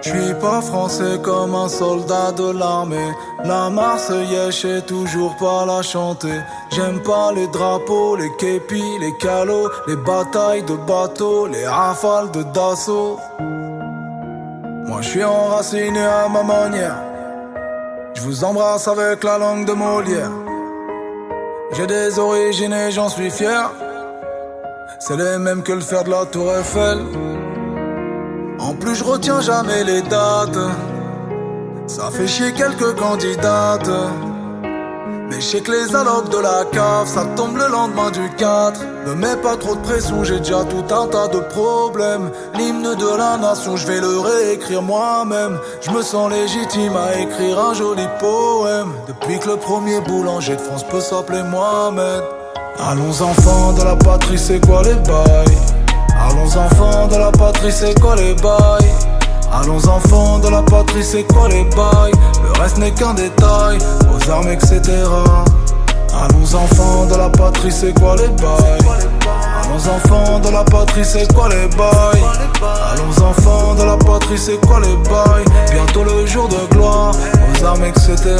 Je suis pas français comme un soldat de l'armée. La Marseillaise, je sais toujours pas la chanter. J'aime pas les drapeaux, les képis, les calots, les batailles de bateaux, les rafales de Dassault. Moi je suis enraciné à ma manière. Je vous embrasse avec la langue de Molière. J'ai des origines et j'en suis fier. C'est les mêmes que le fer de la Tour Eiffel. En plus je retiens jamais les dates. Ça fait chier quelques candidates. Mais je sais que les allocs de la cave, ça tombe le lendemain du 4. Me mets pas trop de pression, j'ai déjà tout un tas de problèmes. L'hymne de la nation, je vais le réécrire moi-même. Je me sens légitime à écrire un joli poème. Depuis que le premier boulanger de France peut s'appeler Mohamed. Allons enfants de la patrie, c'est quoi les bails? Allons enfants de la patrie, c'est quoi les bails? Allons enfants de la patrie, c'est quoi les bails? Le reste n'est qu'un détail, aux armes etc. Allons enfants de la patrie, c'est quoi les bails? Allons enfants de la patrie, c'est quoi les bails? Allons enfants de la patrie, c'est quoi les bails? Bientôt le jour de gloire, aux armes etc.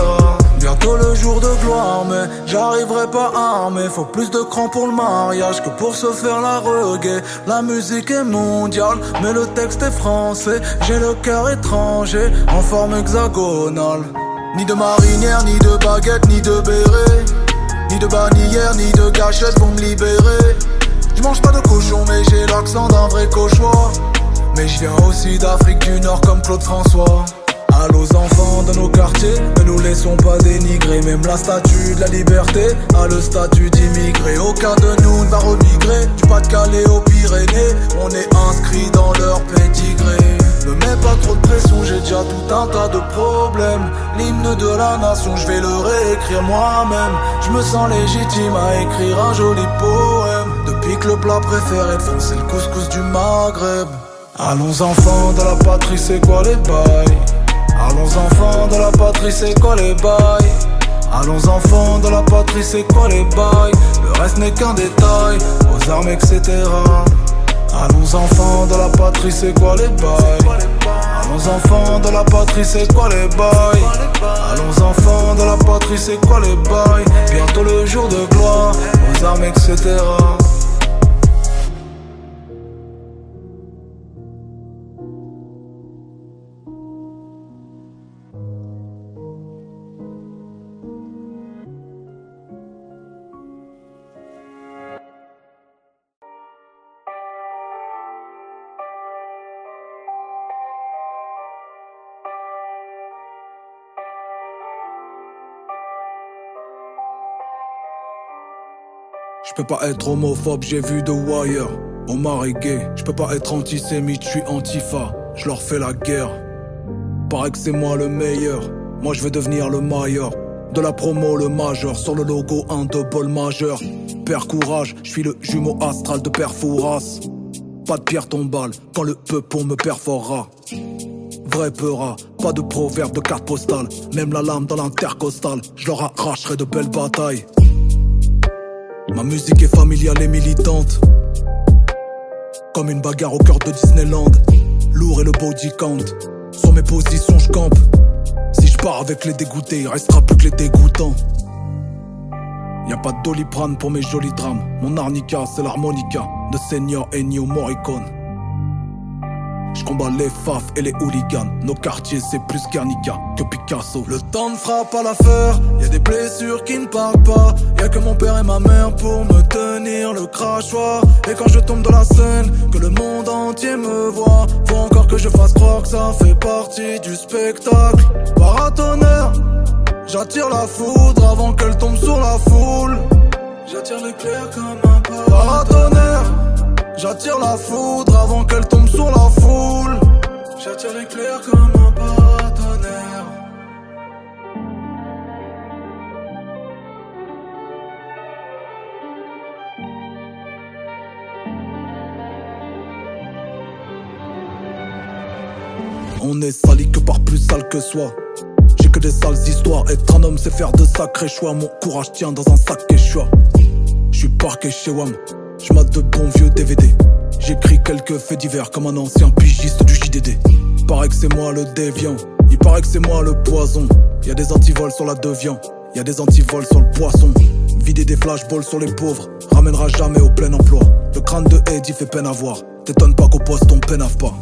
Bientôt le jour de gloire, mais j'arriverai pas armé. Faut plus de cran pour le mariage que pour se faire la reggae. La musique est mondiale, mais le texte est français. J'ai le cœur étranger, en forme hexagonale. Ni de marinière, ni de baguette, ni de béret. Ni de bannière, ni de gâchette pour me libérer. Je mange pas de cochon, mais j'ai l'accent d'un vrai cauchois. Mais je viens aussi d'Afrique du Nord comme Claude François. Allô aux enfants de nos quartiers, ne nous laissons pas dénigrer. Même la statue de la liberté a le statut d'immigré. Aucun de nous ne va remigrer, du Pas-de-Calais aux Pyrénées. On est inscrit dans leur pédigré. Ne mets pas trop de pression, j'ai déjà tout un tas de problèmes. L'hymne de la nation, je vais le réécrire moi-même. Je me sens légitime à écrire un joli poème. Depuis que le plat préféré de France, c'est le couscous du Maghreb. Allons enfants de la patrie, c'est quoi les bails? Allons enfants de la patrie, c'est quoi les bails? Allons enfants de la patrie, c'est quoi les bails? Le reste n'est qu'un détail, aux armes etc. Allons enfants de la patrie, c'est quoi les bails? Allons enfants de la patrie, c'est quoi les bails? Allons enfants de la patrie, c'est quoi les bails? Bientôt le jour de gloire, aux armes etc. Je peux pas être homophobe, j'ai vu The Wire. Omar est gay, je peux pas être antisémite, je suis antifa. Je leur fais la guerre. Paraît que c'est moi le meilleur. Moi je veux devenir le meilleur. De la promo le majeur, sur le logo un double majeur. Père courage, je suis le jumeau astral de Père Fouras. Pas de pierre tombale, quand le peupon me perforera. Vrai peura, pas de proverbe de carte postale. Même la lame dans l'intercostale, je leur arracherai de belles batailles. Ma musique est familiale et militante, comme une bagarre au cœur de Disneyland. Lourd et le body count, sur mes positions je campe. Si je pars avec les dégoûtés, il restera plus que les dégoûtants. Y'a pas de Doliprane pour mes jolis drames. Mon arnica c'est l'harmonica de Senior Ennio Morricone. Je combats les faf et les hooligans. Nos quartiers c'est plus Guernica que Picasso. Le temps ne fera pas l'affaire, y'a des blessures qui ne parlent pas. Y'a que mon père et ma mère pour me tenir le crachoir. Et quand je tombe dans la scène, que le monde entier me voit, faut encore que je fasse croire que ça fait partie du spectacle. Paratonnerre, j'attire la foudre avant qu'elle tombe sur la foule. J'attire l'éclair comme un paratonnerre. J'attire la foudre avant qu'elle tombe sur la foule. J'attire l'éclair comme un paratonnerre. On est sali que par plus sale que soi. J'ai que des sales histoires. Être un homme c'est faire de sacrés choix. Mon courage tient dans un sac Quechua. J'suis parqué chez WAM. J'mate de bons vieux DVD. J'écris quelques faits divers comme un ancien pigiste du JDD. paraît que c'est moi le déviant, il paraît que c'est moi le poison. Y'a des antivols sur la Devian, y'a des antivols sur le poisson. Vider des flashballs sur les pauvres ramènera jamais au plein emploi. Le crâne de Eddie fait peine à voir. T'étonnes pas qu'au poste on peinave pas.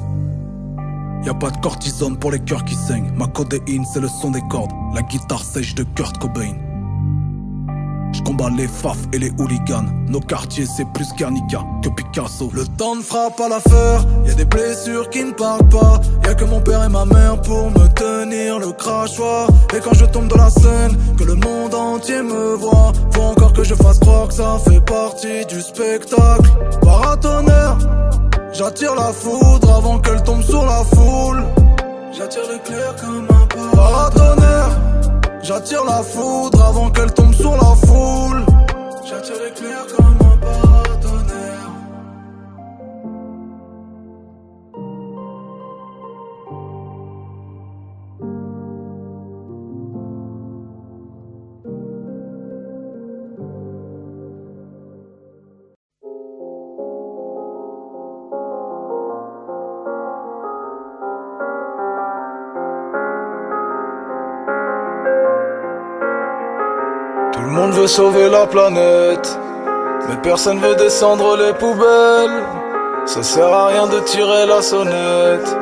Y'a pas de cortisone pour les cœurs qui saignent. Ma codéine c'est le son des cordes, la guitare sèche de Kurt Cobain. J'combats les faf et les hooligans. Nos quartiers c'est plus Guernica que Picasso. Le temps ne fera pas l'affaire, y'a des blessures qui ne partent pas. Y'a que mon père et ma mère pour me tenir le crachoir. Et quand je tombe de la scène, que le monde entier me voit, faut encore que je fasse croire que ça fait partie du spectacle. Paratonnerre, j'attire la foudre avant qu'elle tombe sur la foule. J'attire l'éclair comme un paratonnerre, j'attire la foudre avant qu'elle tombe sur la foule. J'attire l'éclair comme un paratonnerre. Tout le monde veut sauver la planète, mais personne veut descendre les poubelles. Ça sert à rien de tirer la sonnette,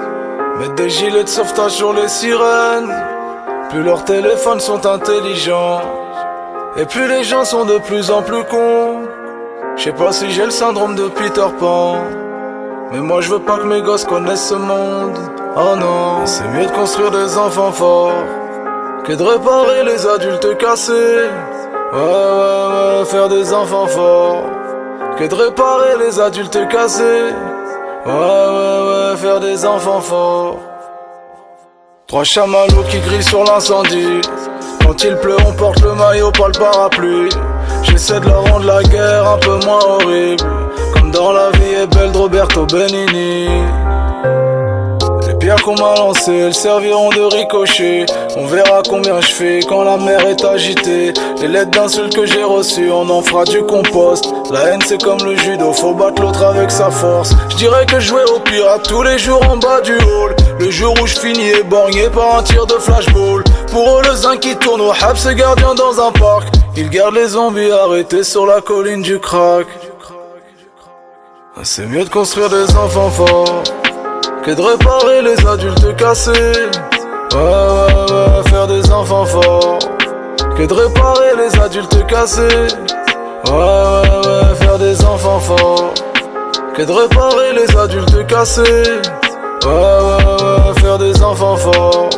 mettre des gilets de sauvetage sur les sirènes. Plus leurs téléphones sont intelligents, et plus les gens sont de plus en plus cons. Je sais pas si j'ai le syndrome de Peter Pan, mais moi je veux pas que mes gosses connaissent ce monde. Oh non, c'est mieux de construire des enfants forts que de réparer les adultes cassés. Ouais, faire des enfants forts que de réparer les adultes cassés. Ouais, faire des enfants forts. Trois chamallows qui grillent sur l'incendie. Quand il pleut on porte le maillot, pas le parapluie. J'essaie de leur rendre la guerre un peu moins horrible, comme dans La vie est belle de Roberto Benigni. Les pierres qu'on m'a lancées, elles serviront de ricochet. On verra combien je fais quand la mer est agitée. Les lettres d'insultes que j'ai reçues, on en fera du compost. La haine c'est comme le judo, faut battre l'autre avec sa force. Je dirais que je jouais au pirate tous les jours en bas du hall. Le jour où je finis éborgné par un tir de flashball. Pour eux le zinc qui tourne au hab, c'est gardien dans un parc. Ils gardent les zombies arrêtés sur la colline du crack. C'est mieux de construire des enfants forts que de réparer les adultes cassés. Ouais, faire des enfants forts que de réparer les adultes cassés. Ouais, faire des enfants forts que de réparer les adultes cassés. Ouais, faire des enfants forts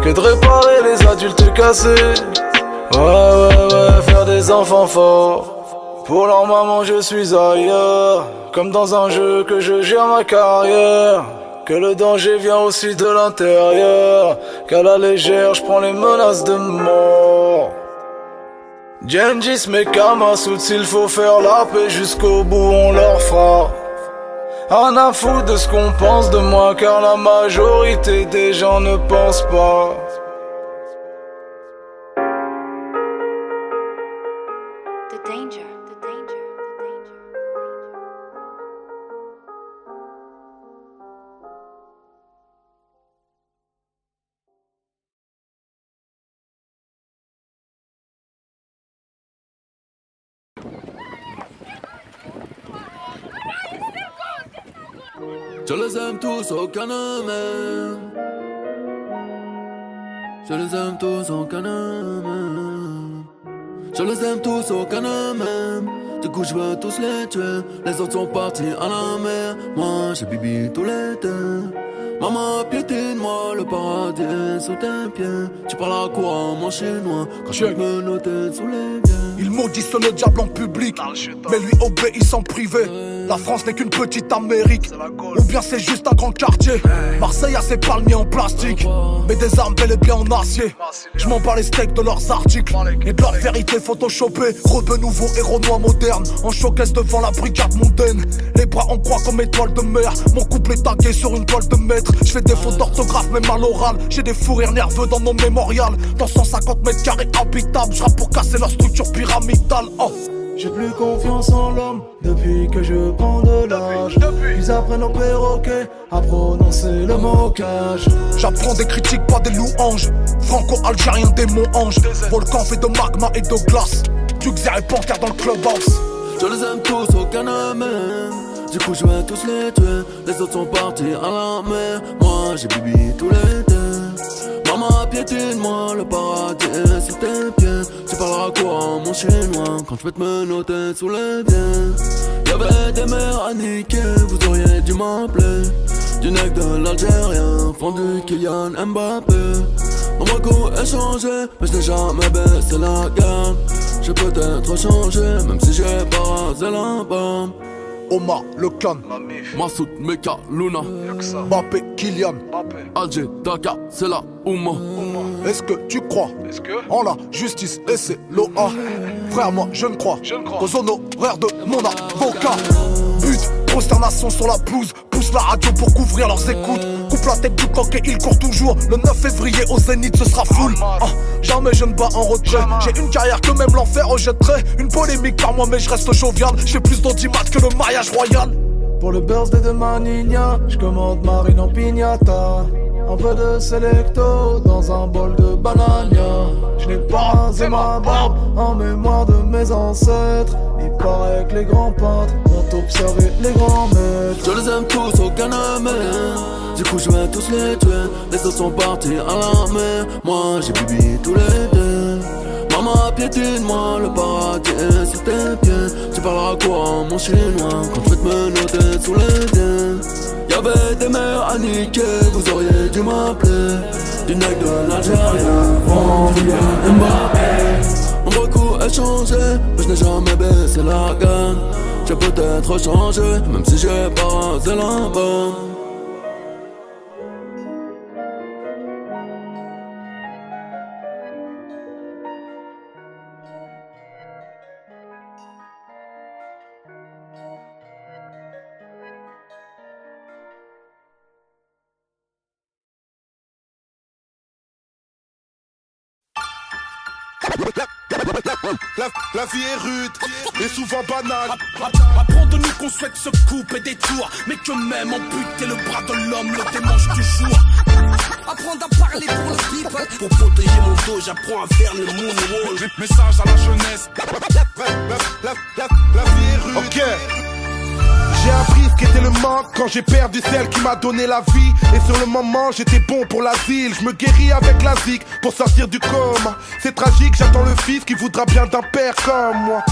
que de réparer les adultes cassés. Ouais, faire des enfants forts. Pour leur maman je suis ailleurs, comme dans un jeu que je gère ma carrière. Que le danger vient aussi de l'intérieur, qu'à la légère je prends les menaces de mort. Gengis mais Kamasutra, s'il faut faire la paix jusqu'au bout on leur fera. Rien à foutre de ce qu'on pense de moi, car la majorité des gens ne pensent pas. The danger. Je les aime tous, aucun ne m'aime. Je les aime tous, aucun ne m'aime. Je les aime tous, aucun ne m'aime. Du coup je veux tous les tuer. Les autres sont partis à la mer. Moi j'ai bibi tout l'été. Maman piétine-moi, le paradis est sous tes pieds. Tu parles à quoi mon chinois quand je me noter sous les biens. Ils maudissent le diable en public, mais lui obéissent en privé. La France n'est qu'une petite Amérique, ou bien c'est juste un grand quartier. Marseille a ses palmiers en plastique, mais des armes bel et bien en acier. Je m'en bats les steaks de leurs articles et de leur vérité photoshopée. Rebeu nouveau, héros noir moderne, en showcase devant la brigade mondaine. Les bras en croix comme étoile de mer, mon couple est tagué sur une toile de maître. Je fais des fautes d'orthographe même à l'oral, j'ai des fous rires nerveux dans nos mémorials. Dans 150 mètres carrés habitables, je rappe pour casser leur structure pyramidale. Oh. J'ai plus confiance en l'homme depuis que je prends de l'âge. Ils apprennent au perroquet à prononcer le mocage. J'apprends des critiques, pas des louanges. Franco-algérien, démon ange. Volcan fait de magma et de glace. Duxer et Panthère dans le clubhouse. Je les aime tous, aucun n'a même. Du coup je vais tous les tuer. Les autres sont partis à la mer. Moi j'ai bibi tous les deux. Maman piétine-moi, le paradis est sur tes pieds. Tu parleras quoi mon chinois quand je vais te menotter sous les pieds. Y'avait des mères à niquer, vous auriez dû m'appeler. Du nec de l'Algérien, fendu Kylian Mbappé. On m'a coup échangé, mais je n'ai jamais baissé la gamme. J'ai peut-être changé, même si j'ai pas rasé la pomme. Omar, le clan, Massoud, Meka, Luna, Mbappé, Kylian, Alger, Dakar, c'est la Ouma. Est-ce que tu crois en la justice et c'est l'OA? Frère, moi je ne crois qu'aux honoraires de mon avocat. But, prosternation sur la pelouse. Pousse la radio pour couvrir leurs écoutes. Coupe la tête du coq et il court toujours. Le 9 février au Zénith ce sera full. Jamais je ne bats en retrait. J'ai une carrière que même l'enfer rejetterait. Une polémique par moi mais je reste jovial. J'ai plus d'audimat que le mariage royal. Pour le birthday de ma nina, je commande marine en piñata. Un peu de selecto dans un bol de banania. Je n'ai pas rasé ma barbe en mémoire de mes ancêtres. Il paraît que les grands peintres ont observé les grands maîtres. Je les aime tous, aucun n'a même. Du coup je vais tous les tuer. Les autres sont partis à la mer. Moi j'ai bibi tous les deux. Maman piétine-moi, le paradis est sur tes pieds. Tu parleras quoi mon chinois quand je vais te menotter sous les pieds. Y'avait des mères à niquer, vous auriez dû m'appeler. Du nec de l'Algérien, vendu Mbappé. On beaucoup échangé, mais je n'ai jamais baissé la gamme. J'ai peut-être changé, même si j'ai pas rasé la pomme. La vie est rude et souvent banale. Apprends de nous qu'on souhaite se couper des tours, mais que même amputer le bras de l'homme le dimanche du jour. Apprendre à parler pour le people. Pour protéger mon dos, j'apprends à faire le moonwalk. Message à la jeunesse. La vie est rude. Ok. J'ai appris ce qu'était le manque quand j'ai perdu celle qui m'a donné la vie. Et sur le moment j'étais bon pour l'asile. Je me guéris avec la zig pour sortir du coma. C'est tragique, j'attends le fils qui voudra bien d'un père comme moi.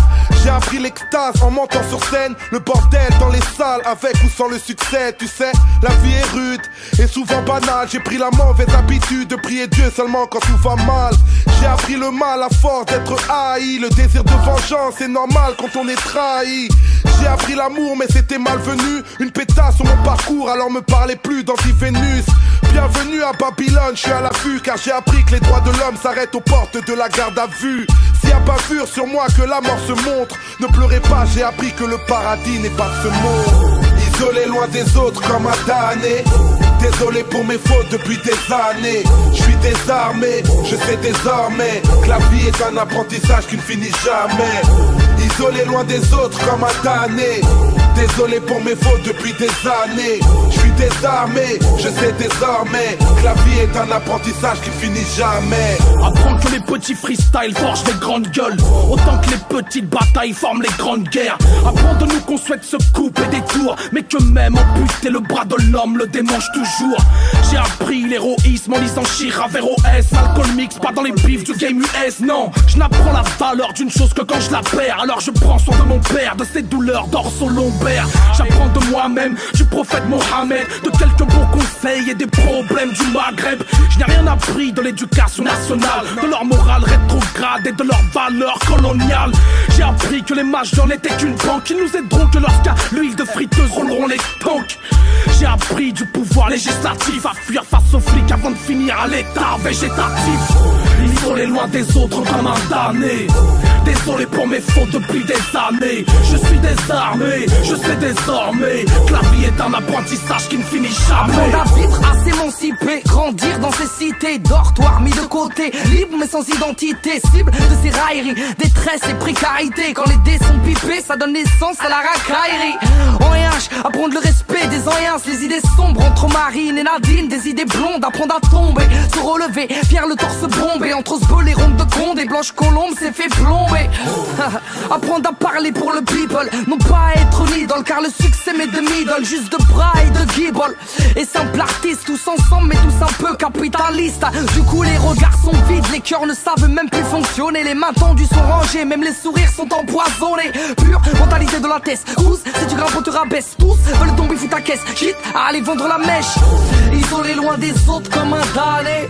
J'ai appris l'extase en montant sur scène. Le bordel dans les salles avec ou sans le succès. Tu sais, la vie est rude et souvent banale. J'ai pris la mauvaise habitude de prier Dieu seulement quand tout va mal. J'ai appris le mal à force d'être haï. Le désir de vengeance c'est normal quand on est trahi. J'ai appris l'amour mais c'était malvenu. Une pétasse sur mon parcours alors me parlez plus d'anti-Vénus. Bienvenue à Babylone, je suis à l'affût. Car j'ai appris que les droits de l'homme s'arrêtent aux portes de la garde à vue. S'il y a bavure sur moi que la mort se montre, ne pleurez pas, j'ai appris que le paradis n'est pas ce monde. Isolé loin des autres comme un damné. Désolé pour mes fautes depuis des années. Je suis désarmé, je sais désormais que la vie est un apprentissage qui ne finit jamais. Isolé loin des autres comme un damné. Désolé pour mes fautes depuis des années. Je suis désarmé, je sais désormais que la vie est un apprentissage qui finit jamais. Apprendre que les petits freestyles forgent les grandes gueules, autant que les petites batailles forment les grandes guerres. Apprendre de nous qu'on souhaite se couper des tours, mais que même amputer le bras de l'homme le démange toujours. J'ai appris l'héroïsme en lisant Chira vers OS. Alcool mix, pas dans les bifs du game US. Non, je n'apprends la valeur d'une chose que quand je la perds. Alors je prends soin de mon père, de ses douleurs dorsaux-lombaires. J'apprends de moi-même, du prophète Mohammed, de quelques bons conseils et des problèmes du Maghreb. Je n'ai rien appris de l'éducation nationale, de leur morale rétrograde et de leurs valeurs coloniales. J'ai appris que les majors n'étaient qu'une banque, ils nous aideront que lorsqu'à l'huile de friteuse rouleront les tanks. J'ai appris du pouvoir législatif à fuir face aux flics avant de finir à l'état végétatif. isolé loin des autres comme un damné. Désolé pour mes fautes depuis des années. Je suis désarmé, je sais désormais que la vie est un apprentissage qui ne finit jamais. Apprendre à vivre, à s'émanciper, grandir dans ces cités, dortoirs mis de côté, libre mais sans identité, cible de ces railleries, détresse et précarité. Quand les dés sont pipés, ça donne naissance à la racaillerie. En H, apprendre le respect des anciens, les idées sombres entre Marine et Nadine, des idées blondes, apprendre à tomber, se relever, fier le torse bombé, entre ce les rondes de Conde et Blanche Colombe s'est fait plomber. Apprendre à parler pour le people, non pas être une idole, car le succès m'est de middle, juste de bras et de guibole. Et simple artiste, tous ensemble mais tous un peu capitalistes. Du coup les regards sont vides, les cœurs ne savent même plus fonctionner, les mains tendues sont rangées, même les sourires sont empoisonnés. Pure mentalité de la test, tous, si tu grimpes on te rabaisse, tous veulent tomber fous ta caisse, quitte à aller vendre la mèche. Isolé loin des autres comme un damné.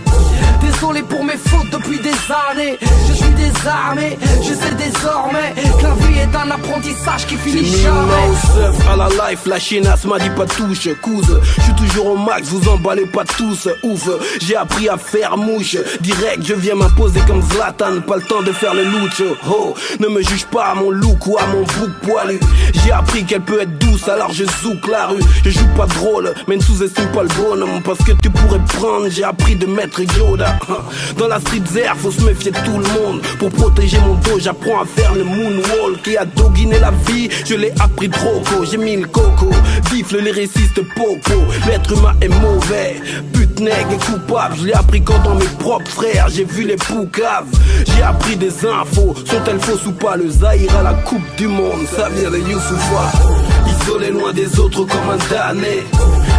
Désolé pour mes fautes depuis des années. Je suis désarmé, je sais désormais que la vie est un apprentissage qui finit jamais. À la life, la chienasse m'a dit pas touche, couse. Je suis toujours au max, vous emballez pas tous, ouf. J'ai appris à faire mouche, direct je viens m'imposer comme Zlatan. Pas le temps de faire le loot, oh. Ne me juge pas à mon look ou à mon bouc poilu. J'ai appris qu'elle peut être douce, alors je zouk la rue. Je joue pas drôle, mais ne sous-estime pas le bonhomme, parce que tu pourrais prendre. J'ai appris de maître Yoda. Dans la street zère, faut se méfier de tout le monde. Pour protéger mon dos, j'apprends à faire le moonwalk. Et à doguiner la vie, je l'ai appris trop tôt. J'ai mis le coco, bif le lyriciste popo. L'être humain est mauvais, pute nègre et coupable. Je l'ai appris quand dans mes propres frères, j'ai vu les poucaves. J'ai appris des infos, sont-elles fausses ou pas? Le Zaïre à la coupe du monde, ça vient de Youssoufa. Isolé loin des autres comme un damné.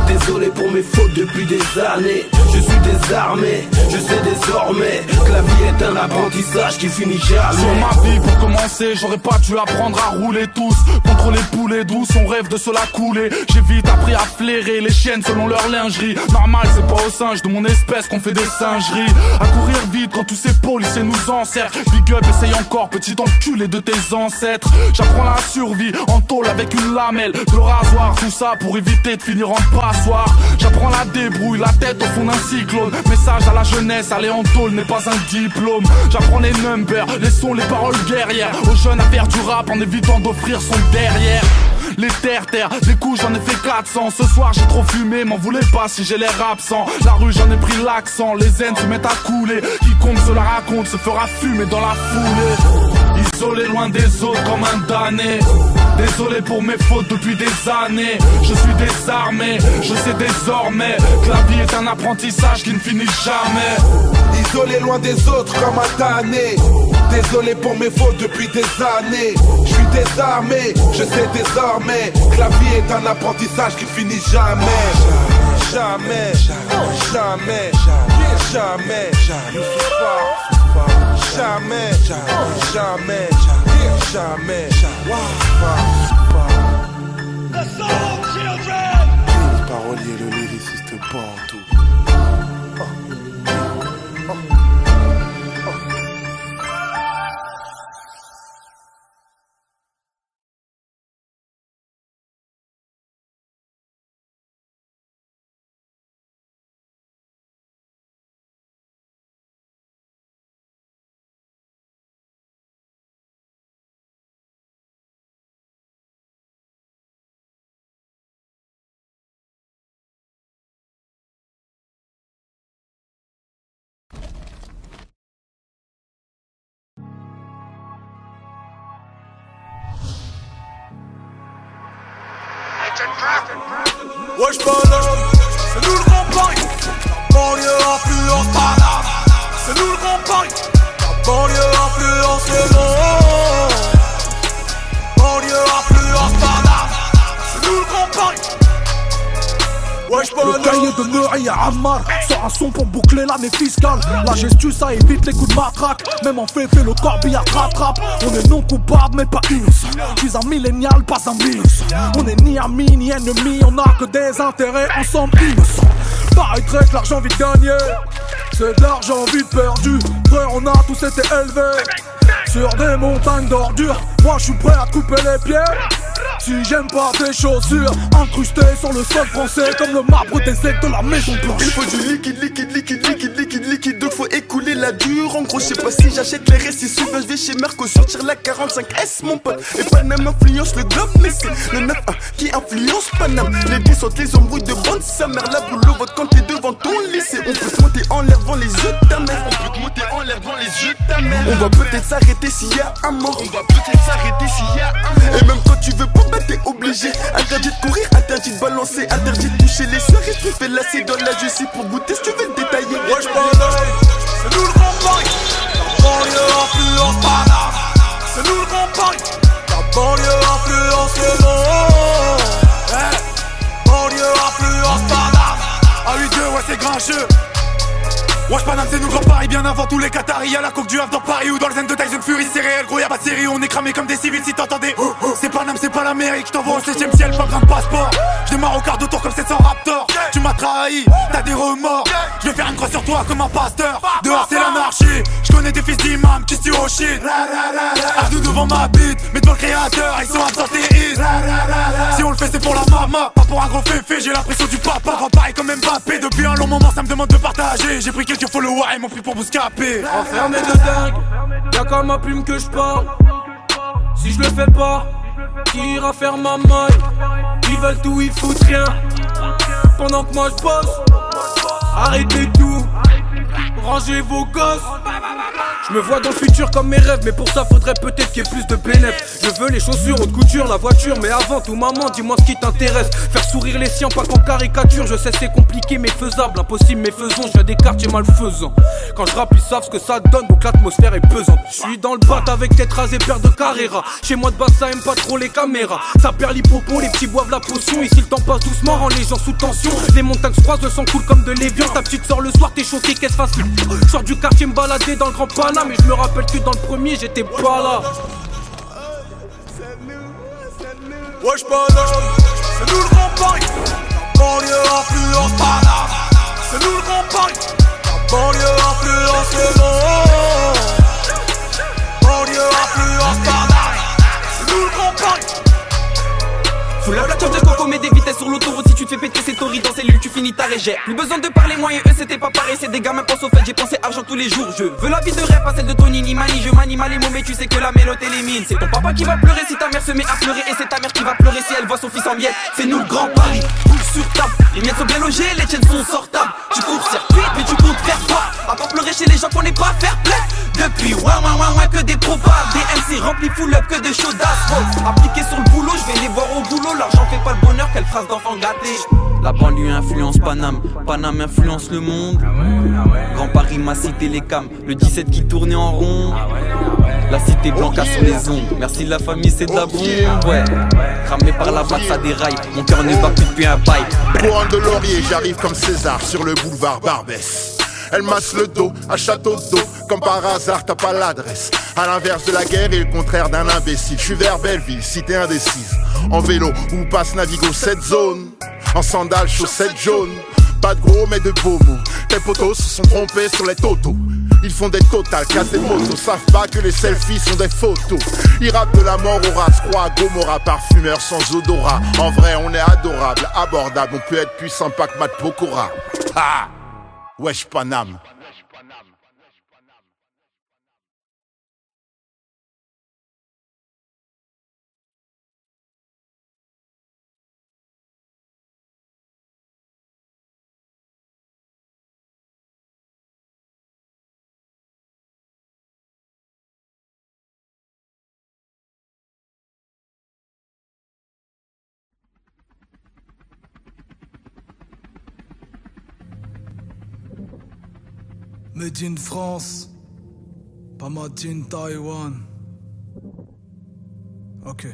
Désolé pour mes fautes depuis des années. Je suis désarmé, je sais désormais que la vie est un apprentissage qui finit jamais. Sur ma vie pour commencer, j'aurais pas dû apprendre à rouler tous. Contre les poulets douces, on rêve de se la couler. J'ai vite appris à flairer les chiennes selon leur lingerie. Normal, c'est pas aux singes de mon espèce qu'on fait des singeries. À courir vite quand tous ces policiers nous encerclent. Big up, essaye encore, petit enculé de tes ancêtres. J'apprends la survie en tôle avec une lamelle, le rasoir, tout ça pour éviter de finir en passoire. J'apprends la débrouille, la tête au fond d'un cyclone. Message à la jeunesse, aller en tôle n'est pas un diplôme. J'apprends les numbers, les sons, les paroles guerrières. Aux jeunes à faire du rap en évitant d'offrir son derrière. Les terre-terre, des coups j'en ai fait 400. Ce soir j'ai trop fumé, m'en voulez pas si j'ai l'air absent. La rue j'en ai pris l'accent, les zen se mettent à couler. Quiconque se la raconte se fera fumer dans la foulée. Isolé loin des autres comme un damné. Désolé pour mes fautes depuis des années. Je suis désarmé, je sais désormais que la vie est un apprentissage qui ne finit jamais. Isolé loin des autres comme un damné. Désolé pour mes fautes depuis des années. Je suis désarmé, je sais désormais que la vie est un apprentissage qui finit jamais. Jamais, jamais, jamais, jamais, jamais, jamais, jamais. Le parolier, le lyriciste Bantou. Wesh bonhomme, c'est nous le Grand Paris. La banlieue influence Paname. C'est nous le Grand Paris. La banlieue influence le monde. Banlieue influence Paname. C'est nous le Grand Paris. Wesh bonhomme. Le cahier de Meury à Ammar sort un son pour boucler l'année fiscale. La gestu ça évite les coups de matraque. Même en fait le corbillard rattrape. On est non coupable mais pas innocent. Je suis un millénial, pas un minus. On est ni amis ni ennemis. On a que des intérêts ensemble innocents. Paraîtrait que l'argent vite gagné, c'est de l'argent vite perdu. Frère on a tous été élevés sur des montagnes d'ordures. Moi je suis prêt à couper les pieds Si j'aime pas tes chaussures incrustées sur le sol français comme le marbre des aides de la Maison Blanche. Il faut du liquide, donc faut écouler la dure. En gros, je sais pas si j'achète les récits. Souvent, je vais chez Merco sortir la 45S, mon pote. Et Paname influence le globe, mais c'est le 9-1 qui influence Paname. Les 10 sautent les embrouilles de bande, sa mère, la boulot, vote quand t'es devant ton lycée. On peut te monter en l'air devant les yeux de ta mère. On peut te monter en l'air devant les yeux de ta mère. On va peut-être s'arrêter s'il y a un mort. On va peut-être s'arrêter s'il y a un mort. Et même quand tu veux pas, bah t'es obligé. Interdit de courir, interdit de balancer, interdit de toucher les soeurs. Et tu fais lasser dans la justice pour goûter si tu veux le détailler. Ouais, c'est nous le Grand Paris. La banlieue influence Paname. C'est nous le Grand Paris. La banlieue influence le monde. Banlieue influence Paname. Ah 8-2, ouais c'est grincheux. Wesh Paname c'est nous le Grand Paris, bien avant tous les Qataris. Y'a la coque du Havre dans Paris ou dans le zen de Tyson Fury. C'est réel, gros y'a pas de série, on est cramé comme des civils si t'entendais. C'est Paname, c'est pas l'Amérique, j't'envoie au 7ème ciel, pas besoin de passeport. J'démarre au quart de tour comme 700 Raptors. Tu m'as trahi, t'as des remords. J'vais faire une croix sur toi comme un pasteur. Dehors c'est l'anarchie, j'connais des fils d'imam qui se tuent au shit. Ardou devant ma bite, mais devant le créateur, ils sont absentéistes. Si on le fait c'est pour la mama, pas pour un gros féfé, j'ai l'impression du papa. Grand Paris comme Mbappé, depuis un long moment ça me demande de partager. J'ai pris quelques followers et m'ont pris pour Bouscapé. Enfermé de dingue, y'a qu'à ma plume que je parle. Si je le fais pas, qui ira faire ma maille? Ils veulent tout, ils foutent rien. Pendant que moi je bosse, arrêtez tout, rangez vos gosses. Je me vois dans le futur comme mes rêves, mais pour ça faudrait peut-être qu'il y ait plus de bénéfices. Je veux les chaussures, haute couture, la voiture, mais avant tout maman, dis-moi ce qui t'intéresse. Faire sourire les siens, pas qu'en caricature. Je sais c'est compliqué mais faisable, impossible mais faisons. Je viens des quartiers malfaisants. Quand je rappe ils savent ce que ça donne, donc l'atmosphère est pesante. Je suis dans le bat avec tête rasée, paire de Carrera. Chez moi de base ça aime pas trop les caméras. Ça perd l'hippopon, les petits boivent la potion. Ici le temps passe doucement, rend les gens sous tension. Les montagnes se croisent, le sang coule comme de l'évian. Ta petite sort le soir, t'es choqué, qu'est-ce facile. Je sors du quartier me balader dans le Grand Paname. Mais je me rappelle que dans le premier j'étais pas là. Wesh Paname, c'est nous le Grand Paris. La banlieue influence Paname. C'est nous le Grand Paris. La banlieue influence le monde. Banlieue influence Paname. C'est nous le Grand Paris. Sous la plateforme de coco, mets des vitesses sur l'autoroute. Si tu te fais péter ces tories dans cellule, tu finis ta régère. Plus besoin de parler, moi et eux c'était pas pareil. C'est des gamins pensent au fait, j'ai pensé argent tous les jours. Je veux la vie de rêve, pas celle de Tony ni Mani. Je manie mal les mots, mais tu sais que la mélodie élimine. C'est ton papa qui va pleurer si ta mère se met à pleurer. Et c'est ta mère qui va pleurer si elle voit son fils en miettes. C'est nous le Grand Paris, roule sur table. Les miettes sont bien logées, les tiennes sont sortables. Tu cours circuit, mais tu comptes faire pas. À part pleurer chez les gens qu'on n'est pas fair play. Depuis ouais que des probables. Des MC remplis full up que des chaudasses. Appliqué sur le boulot, je vais les voir au boulot. L'argent fait pas le bonheur, quelle phrase d'enfant gâté. La banlieue influence Paname, Paname influence le monde. Grand Paris m'a cité les cams, le 17 qui tournait en rond. La cité blanca sur les ondes, merci la famille c'est de la bombe, ouais. Cramé par la batte ça déraille, mon cœur ne bat plus depuis un bail. Couronne de laurier, j'arrive comme César sur le boulevard Barbès. Elle masse le dos à château d'eau, comme par hasard t'as pas l'adresse. À l'inverse de la guerre et le contraire d'un imbécile. Je suis vers Belleville, cité indécise. En vélo ou passe Navigo cette zone. En sandales, chaussettes jaunes. Pas de gros mais de beaux mots. Tes potos se sont trompés sur les totos. Ils font des totales, cassent des motos. Savent pas que les selfies sont des photos. Ils rappent de la mort au ras, croix à Gomorrah. Parfumeur sans odorat. En vrai on est adorable, abordable. On peut être puissant pas que Matt Pokora. Ah, wesh Paname. Made in France, pas made in Taiwan. Ok.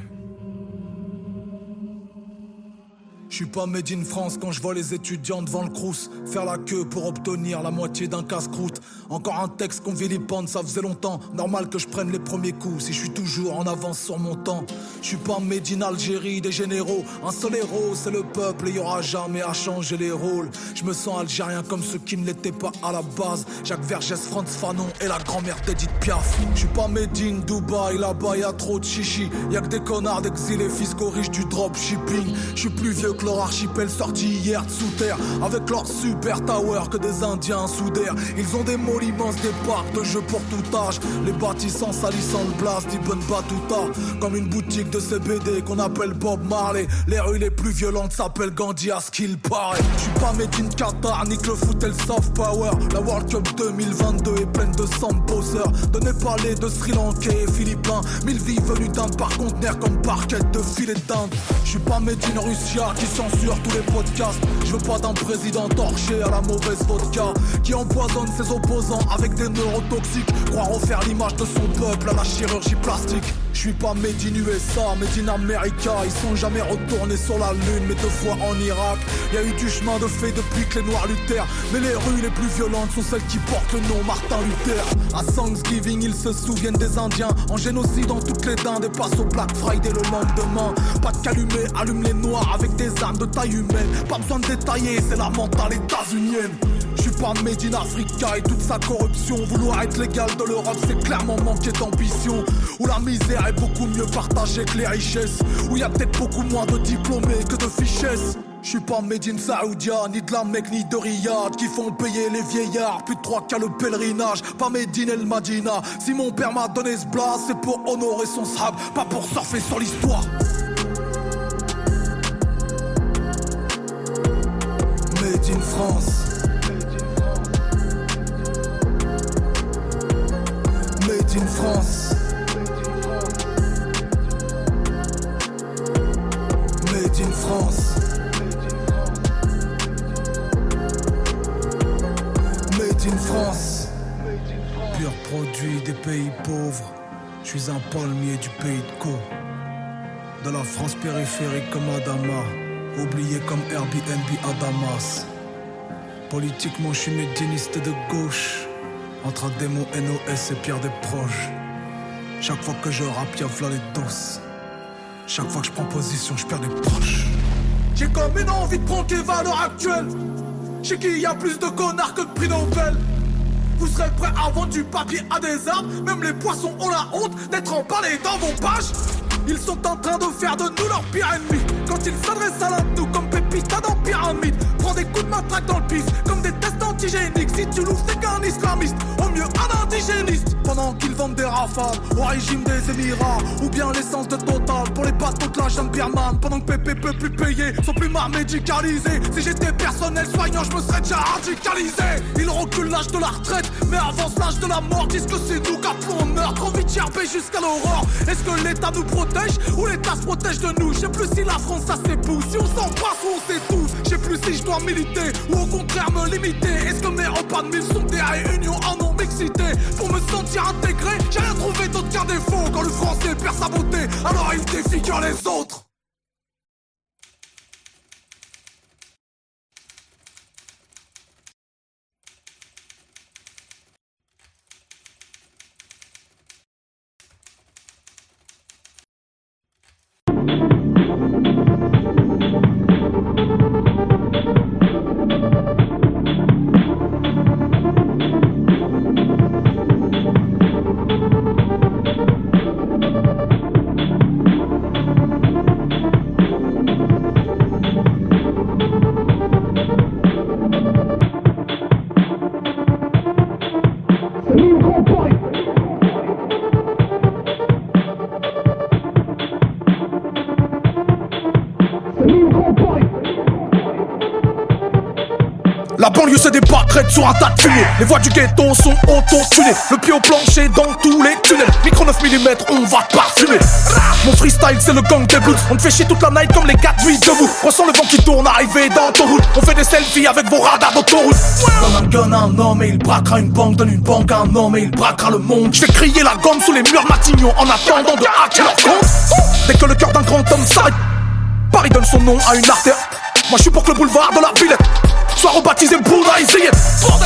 Je suis pas made in France quand je vois les étudiants devant le crous faire la queue pour obtenir la moitié d'un casse-croûte. Encore un texte qu'on vilipende, ça faisait longtemps. Normal que je prenne les premiers coups si je suis toujours en avance sur mon temps. Je suis pas made in Algérie des généraux. Un seul héros c'est le peuple et y aura jamais à changer les rôles. Je me sens algérien comme ceux qui ne l'étaient pas à la base. Jacques Vergès, Franz Fanon et la grand-mère d'Edith Piaf. Je suis pas made in Dubaï, là-bas y'a trop de chichi. Y'a que des connards d'exilés fiscaux riches du dropshipping. Je suis plus vieux que leur archipel sorti hier de sous terre. Avec leur super tower que des indiens sous d'air. Ils ont des malls immenses, des parcs de jeux pour tout âge. Les bâtissants salissant le blast d'Ibn Battuta. Comme une boutique de CBD qu'on appelle Bob Marley. Les rues les plus violentes s'appellent Gandhi à ce qu'il paraît. Je suis pas made in Qatar, nique le foot et le soft power. La World Cup 2022 est pleine de samposeurs. De Népalais, de Sri Lankais et Philippins. 1000 vies venues d'Inde par conteneur comme parquette de filet d'Inde. Je suis pas made in Russia qui censure tous les podcasts. Je veux pas d'un président torché à la mauvaise vodka qui empoisonne ses opposants avec des neurotoxiques. Croire refaire l'image de son peuple à la chirurgie plastique. Je suis pas made in USA, made in America. Ils sont jamais retournés sur la lune mais 2 fois en Irak. Y a eu du chemin de fait depuis que les noirs luttèrent. Mais les rues les plus violentes sont celles qui portent le nom Martin Luther. À Thanksgiving ils se souviennent des Indiens en génocide dans toutes les dindes et passent au Black Friday le lendemain. Pas de calumet, allume les noirs avec des armes de taille humaine. Pas besoin de détailler, c'est la mentale états-unienne. Je suis pas made in Africa et toute sa corruption. Vouloir être l'égal de l'Europe c'est clairement manquer d'ambition. Où la misère est beaucoup mieux partagée que les richesses. Où y a peut-être beaucoup moins de diplômés que de fichesses. Je suis pas made in Saoudia, ni de la Mecque, ni de Riyad qui font payer les vieillards, plus de 3 qu'à le pèlerinage. Pas made in El Madina, si mon père m'a donné ce blast c'est pour honorer son sahab, pas pour surfer sur l'histoire. Made in France. Made in France. Made in France. Made in France. Pur produit des pays pauvres. Je suis un palmier du pays de Caux. De la France périphérique comme Adama. Oublié comme Airbnb à Damas. Politiquement je suis médianiste de gauche. Entre Ademo, NOS et Pierre Desproges. Chaque fois que je rappe y'a v'là les doses. Chaque fois que je prends position je perds des proches. J'ai comme une envie de prendre les valeurs actuelles. Chez qui y a plus de connards que de prix Nobel. Vous serez prêts à vendre du papier à des arbres. Même les poissons ont la honte d'être emballés dans vos pages. Ils sont en train de faire de nous leur pire ennemi. Quand ils s'adressent à l'un de nous comme Pépita dans Pyramide. Prends des coups de matraque dans le pif comme des tests antigéniques. Si tu louves c'est qu'un islamiste, au mieux un indigéniste. Pendant qu'ils vendent des rafales au régime des Émirats. Ou bien l'essence de Total pour les bateaux de la jungle birmane. Pendant que Pépé peut plus payer son plumard médicalisé. Si j'étais personnel soignant je me serais déjà radicalisé. Ils reculent l'âge de la retraite mais avancent l'âge de la mort. Disent que c'est nous qu'appelons on meurt. Trop vite gerber jusqu'à l'aurore. Est-ce que l'État nous protège ou l'État se protège de nous? Je sais plus si la France ça s'épouse, si on s'embrasse ou on s'étouffe. Je sais plus si je dois militer ou au contraire me limiter. Est-ce que mes repas de mille sont des réunions en non-mixité? Pour me sentir intégré, j'ai rien trouvé d'autre qu'un défaut. Quand le français perd sa beauté, alors il défigure les autres. La banlieue se débattraite sur un tas de fumée. Les voies du ghetto sont auto-tunées. Le pied au plancher dans tous les tunnels. Micro 9 mm, on va te parfumer. Mon freestyle c'est le gang des blues. On te fait chier toute la night comme les 4 nuits debout. Ressens le vent qui tourne arrivé dans ton route. On fait des selfies avec vos radars d'autoroute. Donne un gun à un homme et il braquera une banque. Donne une banque à un homme et il braquera le monde. Je vais crier la gomme sous les murs Matignon en attendant de hacker leur compte. Dès que le cœur d'un grand homme s'arrête, Paris donne son nom à une artère. Moi je suis pour que le boulevard de la Villette soit rebaptisé Boulevard Zayed.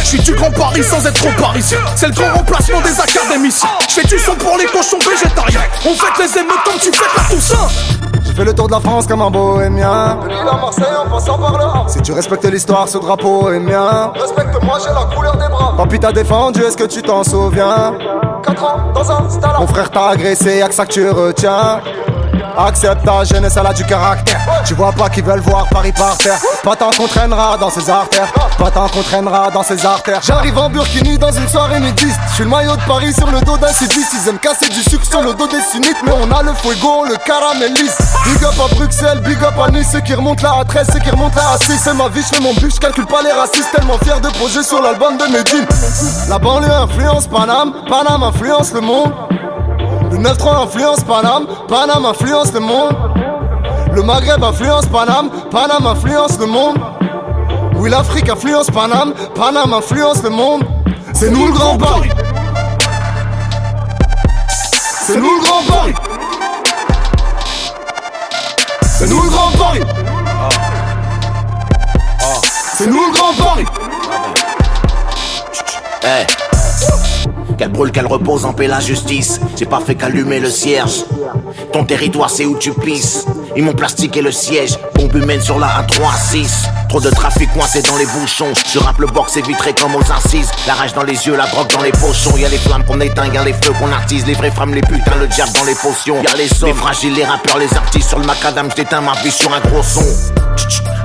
Je suis du Grand Paris sans être trop parisien. C'est le grand remplacement des académiciens. Je fais du son pour les cochons végétariens. On fête les émeutes comme tu fêtes la Toussaint. J'ai fait le tour de la France comme un bohémien. De Lille à Marseille en passant par le Havre. Si tu respectes l'histoire, ce drapeau est mien. Respecte-moi, j'ai la couleur des bras. Papy t'a défendu, est-ce que tu t'en souviens? 4 ans dans un stade. Mon frère t'a agressé, y'a que ça que tu retiens. Accepte ta jeunesse, elle a du caractère. Tu vois pas qu'ils veulent voir Paris par terre. Pas tant qu'on traînera dans ses artères. Pas tant qu'on traînera dans ses artères. J'arrive en burkini dans une soirée nudiste. J'suis le maillot de Paris sur le dos d'un sudiste. Ils aiment casser du sucre sur le dos des sunnites. Mais on a le fuego, le caramélise. Big up à Bruxelles, big up à Nice. Ceux qui remontent là à 13, ceux qui remontent là à 6. C'est ma vie, j'fais mon but, j'calcule pas les racistes. Tellement fier de poser sur l'album de Medine. La banlieue influence Paname, Paname influence le monde. Le 9-3 influence Paname, Paname influence le monde. Le Maghreb influence Paname, Paname influence le monde. Oui, l'Afrique influence Paname, Paname influence le monde. C'est nous le Grand Paris. C'est nous le Grand Paris. C'est nous le Grand Paris. C'est nous le Grand Paris. Hey. Qu'elle brûle, qu'elle repose en paix la justice. J'ai pas fait qu'allumer le cierge. Ton territoire c'est où tu pisses. Ils m'ont plastiqué le siège. Bombe humaine sur la A3-6. Trop de trafic coincé dans les bouchons. Je rappe le box et vitré comme aux incises. La rage dans les yeux, la drogue dans les pochons. Y'a les flammes qu'on éteint, y'a les feux qu'on attise. Les vraies femmes, les putains, le diable dans les potions. Y'a les hommes, les fragiles, les rappeurs, les artistes. Sur le macadam, j'éteins ma vie sur un gros son.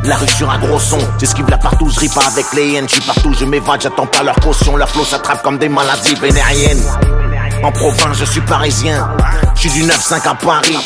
La rue sur un gros son. J'esquive là partout, je ris pas avec les hyènes. J'suis partout, je m'évade, j'attends pas leur caution. Leur flow s'attrape comme des maladies vénériennes. En province, je suis parisien. J'suis du 9-5 à Paris.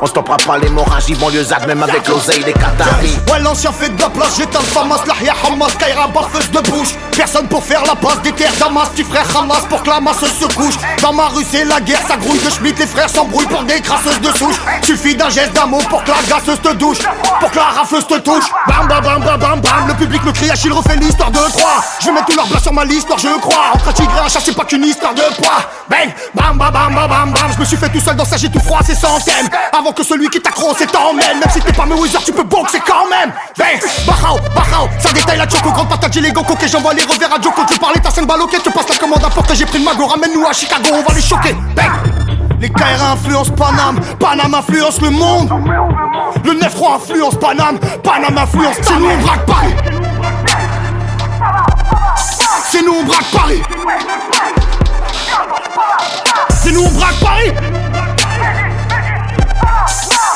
On stoppera pas l'hémorragie banlieusarde, même avec l'oseille des Qataris. Ouais, l'ancien fait de la place, j'éteins le Famas, l'Ahya Hamas, Kaira, barfeuse de bouche. Personne pour faire la passe des terres d'Amas, petit frère Hamas pour que la masse se couche. Dans ma rue, c'est la guerre, ça grouille de Schmitt, les frères s'embrouillent pour des crasseuses de souche. Suffit d'un geste d'amour pour que la gasseuse te douche, pour que la rafleuse te touche. Bam, bam, bam, bam, bam, bam, le public me crie, Achille refait l'histoire de 3. Je vais mettre tout leur blas sur ma liste, je crois. Entre un tigre et un chat, c'est pas qu'une histoire de poids. Bang, bam, bam, bam, bam, bam, bam. Je me suis fait tout seul dans ça, j'ai tout froid, c'est sans thème. Avant que celui qui t'accroche t'emmène. Même si t'es pas Mayweather, tu peux boxer quand même. Bang, Bahao, Bahao, ça détaille la choco. Grande patate, j'ai les gants coqués, j'envoie les revers à Joko. Tu parlais, t'as 5 balles, ok, tu passes la commande à porter. J'ai pris le mago, ramène-nous à Chicago, on va les choquer. Bang. Les KR influencent Paname, Paname influence le monde. Le 9-3 influence Paname, Paname influence. C'est nous, on braque Paris. C'est nous, on braque Paris. C'est nous, on braque Paris.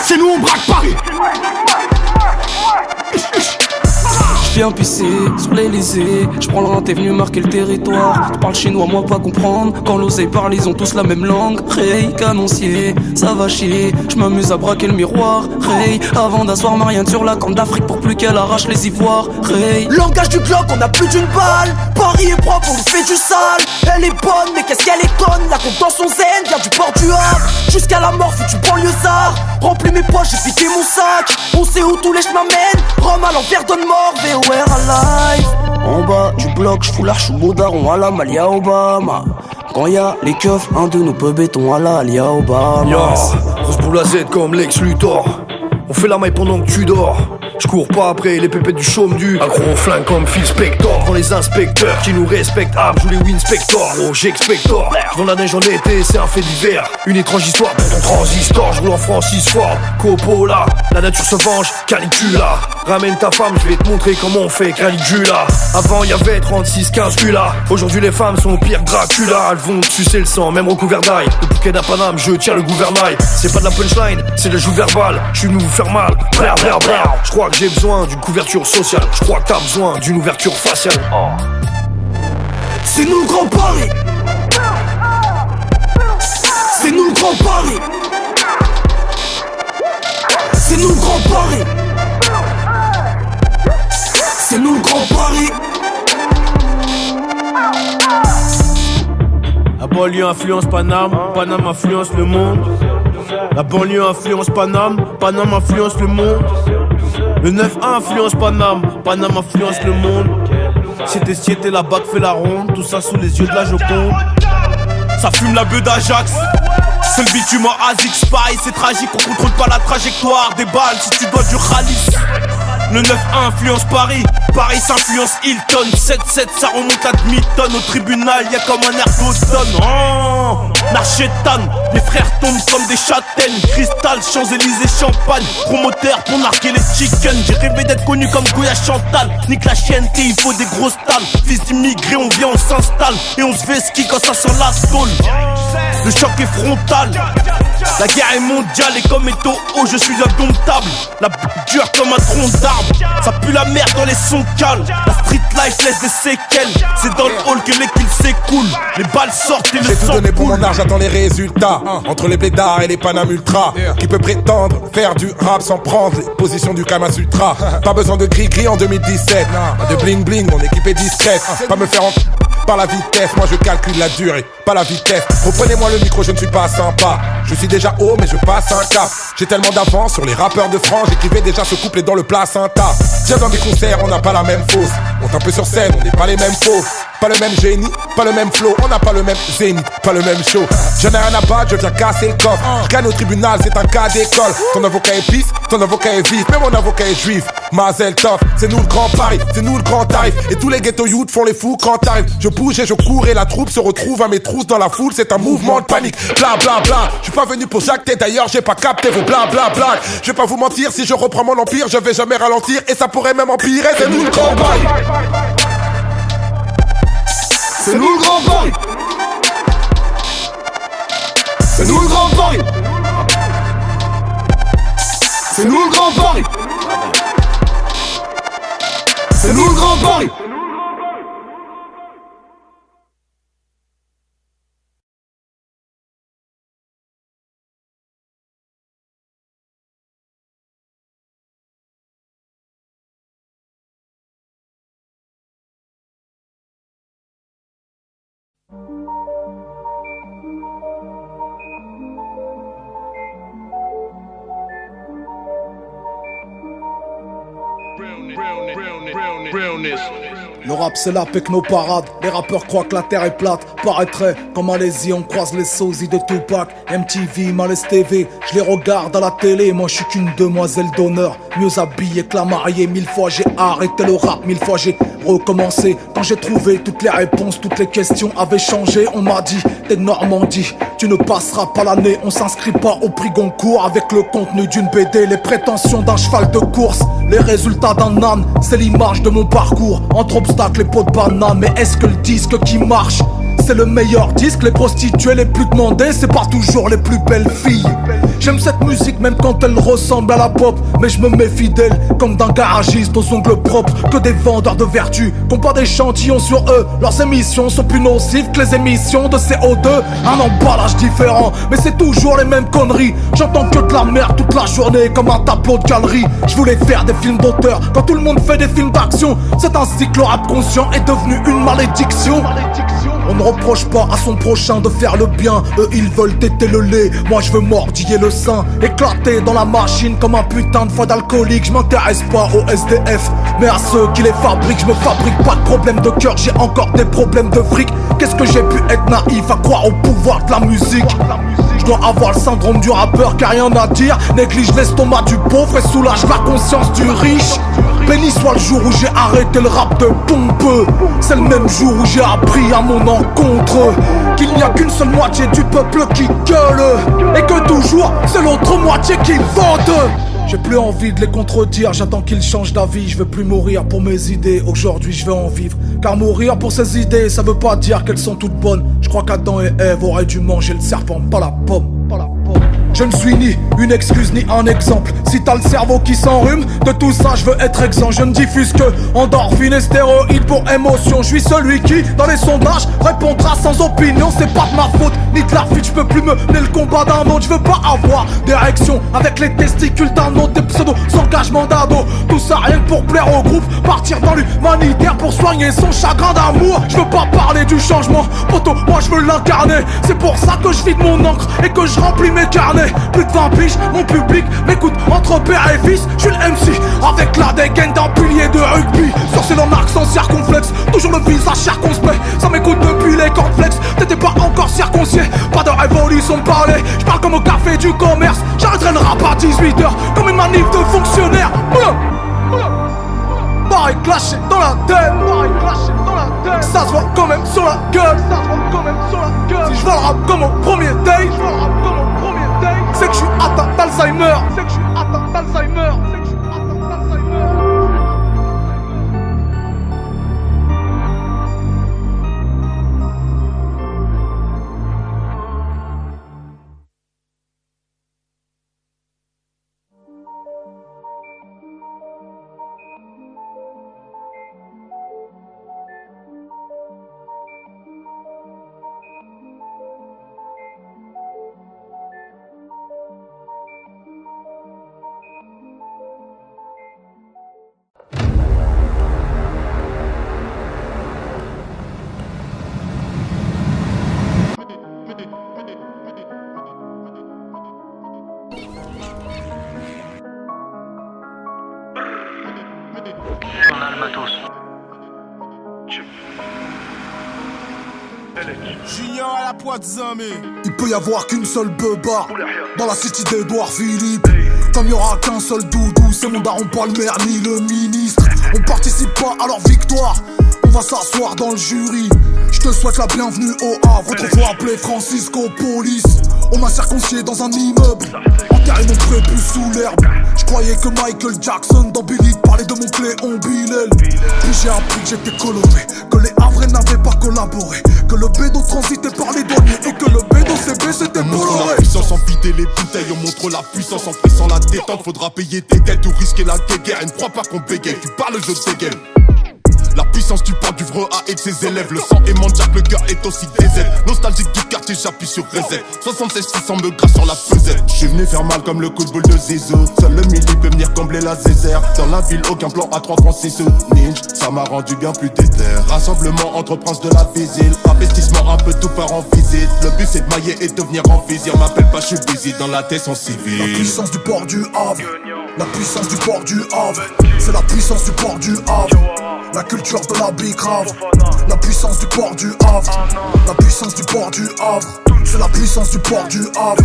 C'est nous, on braque Paris. J'viens pisser sur l'Elysée, j'prends le rein, t'es venu marquer le territoire. Tu parles chinois, moi pas comprendre. Quand l'oseille parle, ils ont tous la même langue. Ray, canoncier, ça va chier. J'm'amuse à braquer le miroir. Ray, avant d'asseoir Marianne sur la corne d'Afrique pour plus qu'elle arrache les ivoires. Ray, langage du Glock, on a plus d'une balle. Paris est propre, on nous fait du sale. Elle est bonne, mais qu'est-ce qu'elle est conne. La compte dans son zen, vient du port du Havre. Jusqu'à la mort, foutu banlieusard. Remplis mes poches, j'ai piqué mon sac. On sait où tous les chemins mènent. Rome à l'envers, donne mort, VOR alive. En bas du bloc, j'fous l'arche au beau daron à la Malia Obama. Quand y'a les keufs, un de nos peu béton à la Alia Obama. Yo, grosse boule à Z comme Lex Luthor. On fait la maille pendant que tu dors. Je cours pas après les pépettes du chaume du un gros flingue comme Phil Spector. Devant les inspecteurs qui nous respectent, joue les Winspector. Oh j'expector, devant la neige en été c'est un fait divers. Une étrange histoire pour ton transistor. Je roule en Francis Ford, Coppola. La nature se venge, Caligula. Ramène ta femme, je vais te montrer comment on fait Caligula. Avant y'avait 36-15 culas. Aujourd'hui les femmes sont pire que Dracula. Elles vont te sucer le sang, même au couvert d'ail. Le bouquet d'un Paname, je tiens le gouvernail. C'est pas de la punchline, c'est de la joue verbale. Je suis venu vous faire mal, brr brr brr. Je crois que j'ai besoin d'une couverture sociale. Je crois que t'as besoin d'une ouverture faciale. C'est nous le Grand Paris. C'est nous le Grand Paris. C'est nous le Grand Paris. C'est nous le Grand Paris. La banlieue influence Paname, Paname influence le monde. La banlieue influence Paname, Paname influence le monde. Le 9-1 influence Paname, Paname influence le monde. C'était la bac fait la ronde, tout ça sous les yeux de la Joconde. Ça fume la beuh d'Ajax, c'est le bitume en Azix Spy. C'est tragique, on contrôle pas la trajectoire des balles si tu dois du Khalis. Le 9-1 influence Paris, Paris s'influence Hilton. 7-7 ça remonte à demi-tonne. Au tribunal y'a comme un air d'automne. Oh, Narchétan, les frères tombent comme des châtaignes. Cristal, Champs-Élysées, Champagne. Promoteur pour narguer les chickens. J'ai rêvé d'être connu comme Goya Chantal. Nique la chienne, il faut des grosses talles. Fils d'immigrés, on vient, on s'installe. Et on se fait ski quand ça sent la tôle. Le choc est frontal. La guerre est mondiale et comme étant haut, je suis indomptable. La dure comme un tronc d'arbre. Ça pue la merde dans les sons calmes. La street life laisse des séquelles. C'est dans le hall que les kills s'écoulent. Les balles sortent et le sang J'ai tout donné pour mon art, j'attends les résultats. Entre les blédards et les Panam Ultra. Qui peut prétendre faire du rap sans prendre les positions du Kama Sutra. Pas besoin de gris-gris en 2017. Pas de bling-bling, mon équipe est discrète. Pas me faire par la vitesse, moi je calcule la durée, pas la vitesse. Reprenez-moi le micro, je ne suis pas sympa. Je suis déjà haut, mais je passe un cap. J'ai tellement d'avance sur les rappeurs de France. J'écrivais déjà ce couplet dans le placenta. Viens dans des concerts, on n'a pas la même fosse. On est un peu sur scène, on n'est pas les mêmes faux. Pas le même génie, pas le même flow. On n'a pas le même zénith, pas le même show. J'en ai rien à battre, je viens casser le coffre. Je gagne au tribunal, c'est un cas d'école. Ton avocat est pisse, ton avocat est vif. Mais mon avocat est juif, Mazel Tov. C'est nous le grand Paris, c'est nous le grand tarif. Et tous les ghetto youths font les fous quand t'arrives. Je bouge et je cours et la troupe se retrouve à mes trousses dans la foule. C'est un mouvement de panique, bla bla bla. Je suis pas venu pour jacter, d'ailleurs j'ai pas capté vos bla bla bla. Je vais pas vous mentir, si je reprends mon empire, je vais jamais ralentir. Et ça pourrait même empirer, c'est nous le grand Paris. C'est nous le grand Paris. C'est nous le grand Paris. C'est nous le grand Paris. C'est nous le grand Paris. Le rap c'est la techno-parade, les rappeurs croient que la terre est plate. Paraîtrait qu'en Malaisie on croise les sosies de Tupac. MTV, Malaise TV, je les regarde à la télé. Moi je suis qu'une demoiselle d'honneur, mieux habillée que la mariée. 1000 fois j'ai arrêté le rap, 1000 fois j'ai recommencé. Quand j'ai trouvé toutes les réponses, toutes les questions avaient changé. On m'a dit, t'es de Normandie, tu ne passeras pas l'année. On s'inscrit pas au prix Goncourt avec le contenu d'une BD. Les prétentions d'un cheval de course, les résultats d'un âne, c'est l'image de mon parcours. Entre obstacles et pots de banane, mais est-ce que le disque qui marche, c'est le meilleur disque? Les prostituées les plus demandées, c'est pas toujours les plus belles filles. J'aime cette musique même quand elle ressemble à la pop, mais je me méfie d'elle comme d'un garagiste aux ongles propres. Que des vendeurs de vertu, qu'ont pas d'échantillons sur eux. Leurs émissions sont plus nocives que les émissions de CO2. Un emballage différent, mais c'est toujours les mêmes conneries. J'entends que de la merde toute la journée comme un tableau de galerie. Je voulais faire des films d'auteur quand tout le monde fait des films d'action. C'est ainsi que le rap conscient est devenu une malédiction. On ne reproche pas à son prochain de faire le bien. Eux ils veulent téter le lait, moi je veux mordiller le sein. Éclater dans la machine comme un putain de foie d'alcoolique. Je m'intéresse pas aux SDF, mais à ceux qui les fabriquent. Je me fabrique pas de problème de cœur, j'ai encore des problèmes de fric. Qu'est-ce que j'ai pu être naïf à croire au pouvoir de la musique. Je dois avoir le syndrome du rappeur qui a rien à dire. Néglige l'estomac du pauvre et soulage la conscience du riche. Béni soit le jour où j'ai arrêté le rap de pompe. C'est le même jour où j'ai appris à mon encontre qu'il n'y a qu'une seule moitié du peuple qui gueule, et que toujours c'est l'autre moitié qui vote. J'ai plus envie de les contredire, j'attends qu'ils changent d'avis. Je veux plus mourir pour mes idées, aujourd'hui je vais en vivre. Car mourir pour ces idées, ça veut pas dire qu'elles sont toutes bonnes. Je crois qu'Adam et Ève auraient dû manger le serpent, pas la pomme. Je ne suis ni une excuse ni un exemple. Si t'as le cerveau qui s'enrhume, de tout ça je veux être exempt. Je ne diffuse que endorphine et stéroïdes pour émotion. Je suis celui qui, dans les sondages, répondra sans opinion. C'est pas de ma faute, ni de la fuite. Je peux plus mener le combat d'un autre. Je veux pas avoir d'érection avec les testicules d'un autre. Des pseudos, engagement d'ado. Tout ça rien que pour plaire au groupe. Partir dans l'humanitaire pour soigner son chagrin d'amour. Je veux pas parler du changement, poto, moi je veux l'incarner. C'est pour ça que je vide mon encre et que je remplis mes carnets. Plus de 20 piges, mon public m'écoute entre père et fils. Je suis le MC avec la dégaine d'un pilier de rugby. Sorcier en arc sans circonflexe, toujours le visage circonspect. Ça m'écoute depuis les cornflakes, t'étais pas encore circoncié. Pas de révolution de parler, je parle comme au café du commerce. J'arrêterai le rap à 18h comme une manif de fonctionnaires. pareil clashé dans la tête. Ça se voit quand même sur la gueule. Si je vois le rap comme au premier date, c'est que je suis atteint d'Alzheimer. On a le matos. Junior à la pointe zamé. Il peut y avoir qu'une seule beuba dans la city d'Edouard Philippe. Comme il y aura qu'un seul doudou, c'est mon daron pas le maire ni le ministre. On participe pas à leur victoire, on va s'asseoir dans le jury. Je te souhaite la bienvenue au Havre, autrefois appelé Francisco Police. On m'a circoncié dans un immeuble, enterré mon prépuce sous l'herbe. Je croyais que Michael Jackson dans Billy parlait de mon Cléon Bilel. Puis j'ai appris que j'étais coloré, que les Havrais n'avaient pas collaboré, que le bédo transitait par les douaniers et que le bédo CB c'était Bolloré. On montre la puissance en vider les bouteilles, on montre la puissance en pressant la détente. Faudra payer tes dettes ou risquer la guerre. Et ne crois pas qu'on bégaye, tu parles, je dégaine. La puissance du port du vrai A et de ses élèves. Le sang aimant Jack, le cœur est aussi désert. Nostalgique du quartier, j'appuie sur reset. 76 600 me grasse sur la pesette. Je suis venu faire mal comme le coup de boule de Zizou. Seul le midi peut venir combler la zézère. Dans la ville, aucun plan à 3 francs 6 sous. Ninja, ça m'a rendu bien plus déter. Rassemblement entre princes de la visile. Investissement un peu tout part en visite. Le but c'est de mailler et de devenir en vizir. M'appelle pas, je suis busy dans la tête en civil. La puissance du port du Havre. La puissance du port du Havre. C'est la puissance du port du Havre. La culture de la bicrave. La puissance du port du Havre. La puissance du port du Havre. C'est la puissance du port du Havre.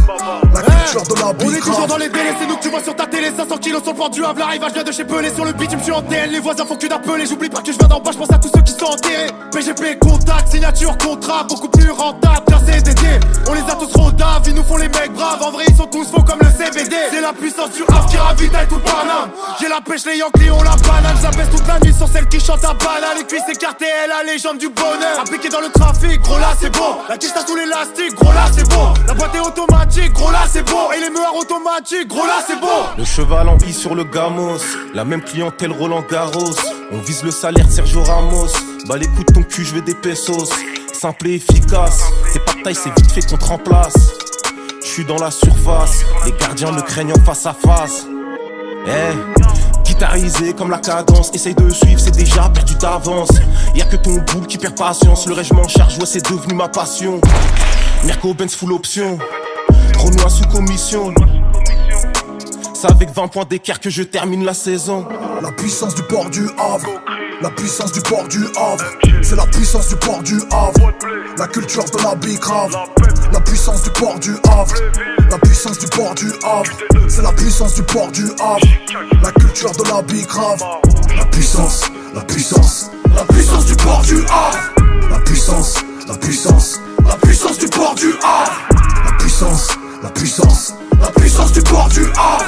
La culture de la bicrave. On est toujours dans les délais, c'est nous que tu vois sur ta télé. 500 kilos sur le port du Havre. L'arrivage vient de chez Pelé. Sur le beat, je me suis en TL. Les voisins font que d'appeler. J'oublie pas que je viens d'en bas, je pense à tous ceux qui sont enterrés. PGP, contact, signature, contrat. Beaucoup plus rentable qu'un CDD. On les a tous rodaves, ils nous font les mecs braves. En vrai, ils sont tous faux comme le CBD. C'est la puissance du Havre qui ravitaille tout le Paname. J'ai la pêche, les Yankees ont la banane. J'abaisse toute la nuit sur celle qui chante à banane. Les cuisses écartées, la légende du bonheur. Appliqué dans le trafic, gros là c'est beau. La quiche sous l'élastique, gros là c'est beau. La boîte est automatique, gros là c'est beau. Et les meurs automatiques, gros là c'est beau. Le cheval en vie sur le gamos. La même clientèle Roland Garros. On vise le salaire de Sergio Ramos. Bah les coups de ton cul, je veux des pesos. Simple et efficace. C'est pas de taille, c'est vite fait qu'on te remplace. Je suis dans la surface. Les gardiens me craignent en face à face. Guitarisé comme la cadence, essaye de suivre, c'est déjà perdu d'avance. Y'a que ton boule qui perd patience, le régiment charge, ouais c'est devenu ma passion. Merco Benz full option, Renoir sous commission. C'est avec 20 points d'écart que je termine la saison. La puissance du port du Havre. La puissance du port du Havre. C'est la puissance du port du Havre. La culture de la bicrave. La puissance du port du Havre. La puissance du port du Havre. C'est la puissance du port du Havre. La culture de la bicrave. La puissance, la puissance, la puissance du port du Havre. La puissance, la puissance, la puissance du port du Havre. La puissance, la puissance, la puissance du port du Havre.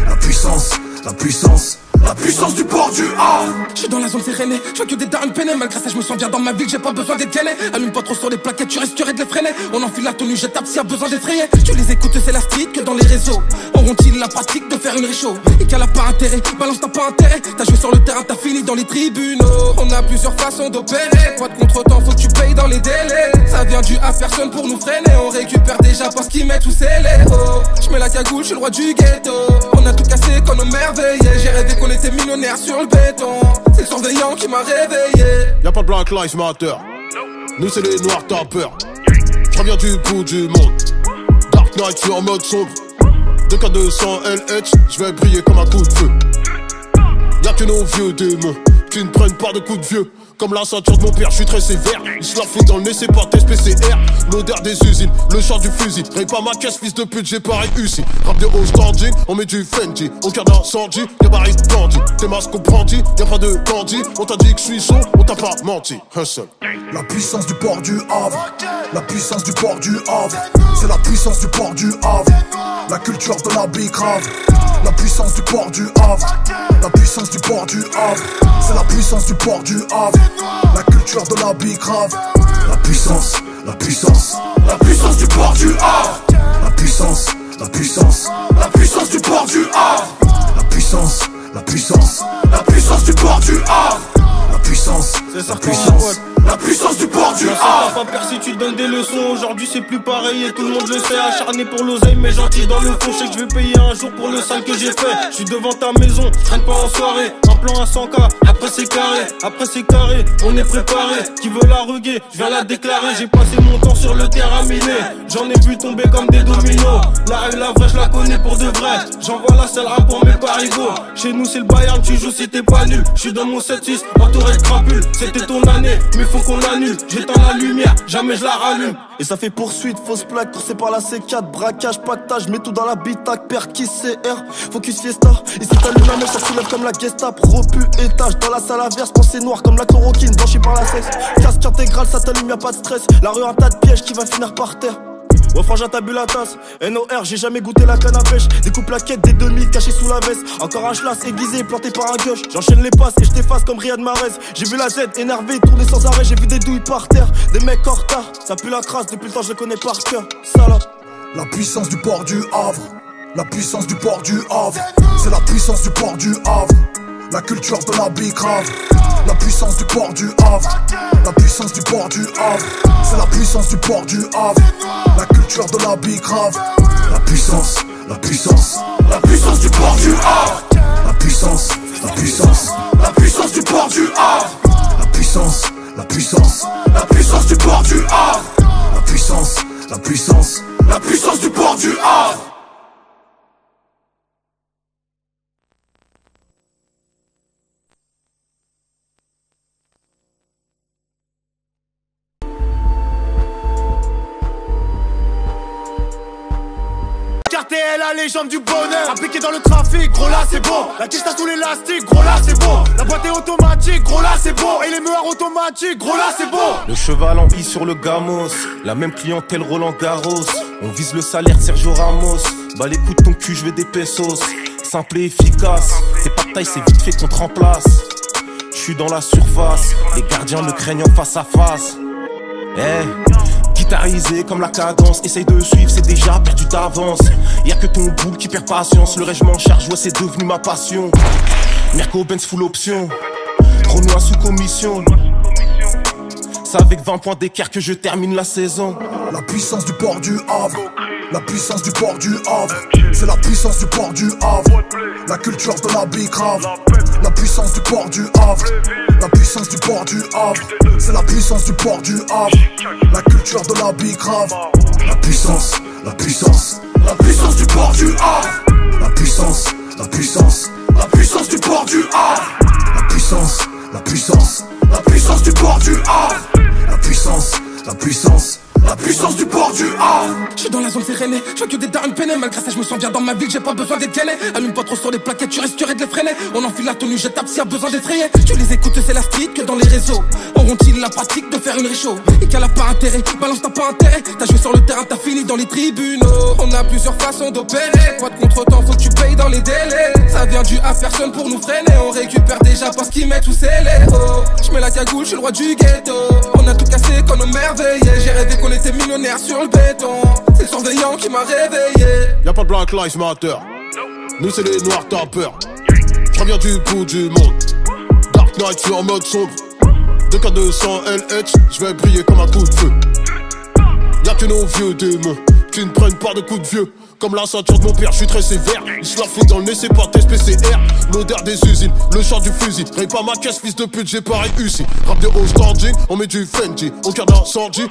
La puissance, la puissance. La puissance du port du Havre. Je suis dans la zone sérénée, je vois que des darons peinés. Malgré ça je me sens bien dans ma ville, j'ai pas besoin d'être gainé. Allume pas trop sur les plaquettes, tu risquerais de les freiner. On enfile la tenue, je tape s'il y a besoin d'effrayer. Tu les écoutes, c'est la street que dans les réseaux. Auront-ils la pratique de faire une réchaud? Et qu'elle a pas intérêt, balance t'as pas intérêt. T'as joué sur le terrain, t'as fini dans les tribunaux. On a plusieurs façons d'opérer. Pas de contre-temps, faut que tu payes dans les délais. Ça vient du à personne pour nous freiner. On récupère déjà parce qu'ils mettent tous ces héros. Je mets la cagoule, je suis le roi du ghetto. On a tout cassé quand nos merveillait. J'ai rêvé qu'on était millionnaire sur le béton. C'est le surveillant qui m'a réveillé. Y'a pas de Black Lives Matter. Nous c'est les noirs tapeurs. J'reviens du bout du monde. Dark Knight, je suis en mode sombre. 2K200 LH, j'vais briller comme un coup de feu. Y'a que nos vieux démons qui ne prennent pas de coups de vieux. Comme la ceinture de mon père, je suis très sévère. Il se la fout dans le nez, c'est pas test PCR. L'odeur des usines, le chant du fusil. Raye pas ma caisse, fils de pute, j'ai pas réussi. Rap de haut standing, on met du Fendi. Au cœur d'incendie, gabarit bandit. Tes masques au brandy, y'a pas de bandit. On t'a dit que je suis chaud, on t'a pas menti. Hustle. La puissance du port du Havre. La puissance du port du Havre. C'est la puissance du port du Havre. La culture de la bicrave. La puissance du port du Havre. La puissance du port du Havre. C'est la puissance du port du Havre. La culture de la bicrave. La puissance, la puissance. La puissance du port du Havre. La puissance, la puissance. La puissance du port du Havre. La puissance, la puissance. La puissance du port du Havre. La puissance, la puissance. La puissance du port du Havre. Pas peur si tu donnes des leçons. Aujourd'hui c'est plus pareil et tout le monde le sait. Acharné pour l'oseille mais gentil dans le fond. Je sais que je vais payer un jour pour le sale que j'ai fait. Je suis devant ta maison, je traîne pas en soirée. Un plan à 100K, après c'est carré. Après c'est carré, on est préparé. Qui veut la ruguer, je viens la déclarer. J'ai passé mon temps sur le terrain miné. J'en ai vu tomber comme des dominos. La règle la vraie je la connais pour de vrai. J'envoie la seule rap pour mes parigots. Chez nous c'est le Bayern, tu joues si t'es pas nul. Je suis dans mon 7-6, entouré de crapules. C'était ton année, mais faut qu'on l'annule. J'éteins la lumière, jamais je la rallume. Et ça fait poursuite, fausse plaque, coursé par la C4, braquage, pactage, mets tout dans la bitac, perquis, CR, focus fiesta. Ici t'allumes la mèche, ça soulève comme la Gestapo, repu, étage, dans la salle inverse, pensée noire comme la chloroquine, blanchie par la sexe. Casque intégral, ça t'allume, y'a pas de stress. La rue un tas de pièges qui va finir par terre. Ouais frangin t'as bu la tasse, NOR j'ai jamais goûté la canne à pêche. Découpe la quête des 2000 cachés sous la veste. Encore un schlass aiguisé planté par un gauche. J'enchaîne les passes et je t'efface comme Riyad Mahrez. J'ai vu la Z énervé tourner sans arrêt. J'ai vu des douilles par terre, des mecs en retard. Ça pue la crasse depuis le temps je les connais par cœur. Salope. La puissance du port du Havre. La puissance du port du Havre. C'est la puissance du port du Havre. La culture de la bicrave. La puissance du port du Havre. La puissance du port du Havre. C'est la puissance du port du Havre. La culture de la bicrave. La puissance, la puissance. La puissance du port du Havre. La puissance, la puissance. La puissance du port du Havre. La puissance, la puissance. La puissance du port du Havre. La puissance, la puissance. La puissance du port du Havre. RTL, la légende du bonheur. Appliqué dans le trafic, gros là c'est bon. La tige sous l'élastique, gros là c'est bon. La boîte est automatique, gros là c'est bon. Et les meurs automatiques, gros là c'est bon. Le cheval en vie sur le gamos. La même clientèle Roland Garros. On vise le salaire de Sergio Ramos. Bah les coups de ton cul, je veux des pesos. Simple et efficace. T'es pas de taille, c'est vite fait qu'on te remplace. Je suis dans la surface. Les gardiens me craignent en face à face. Guitarisé comme la cadence, essaye de suivre, c'est déjà perdu d'avance. Y'a que ton boule qui perd patience, le reste je m'en charge, ouais c'est devenu ma passion. Merco Benz full option, Renoir sous commission. C'est avec 20 points d'écart que je termine la saison. La puissance du port du Havre. La puissance du port du Havre. C'est la puissance du port du Havre. La culture de la bicrave. La puissance du port du Havre. La puissance du port du Havre. C'est la puissance du port du Havre. La culture de la bicrave. La puissance, la puissance. La puissance du port du Havre. La puissance, la puissance. La puissance du port du Havre. La puissance, la puissance. La puissance du port du Havre. La puissance, la puissance. La puissance du port du Havre. Je suis dans la zone sérénée, je vois que des darons peinés. Malgré ça je me sens bien dans ma ville, j'ai pas besoin d'être gainé. Allume pas trop sur les plaquettes, tu risquerais de les freiner. On enfile la tenue, je tape s'il y a besoin d'être rayé. Tu les écoutes, c'est la street que dans les réseaux. Auront-ils la pratique de faire une réchaud? Et qu'elle a pas intérêt, balance t'as pas intérêt. T'as joué sur le terrain, t'as fini dans les tribunaux. On a plusieurs façons d'opérer. Pas de contre-temps, faut que tu payes dans les délais. Ça vient du à personne pour nous freiner. On récupère déjà parce qu'ils mettent tous ces héros. Je mets la cagoule, je suis le roi du ghetto. On a tout cassé quand nos mères veillaient. J'ai rêvé qu'on était millionnaires sur le béton. C'est le surveillant qui m'a réveillé. Y'a pas de Black Lives Matter. Nous c'est les noirs tapeurs. J'reviens du bout du monde. Dark Knight, j'suis en mode sombre. 2K200 LH, j'vais briller comme un coup de feu. Y'a que nos vieux démons qui ne prennent pas de coups de vieux. Comme la ceinture de mon père, je suis très sévère. Il se la fout dans le nez, c'est pas test PCR. L'odeur des usines, le chant du fusil. Raye pas ma caisse, fils de pute, j'ai pas réussi. Rap de haut standing, on met du Fendi. Au cœur d'incendie.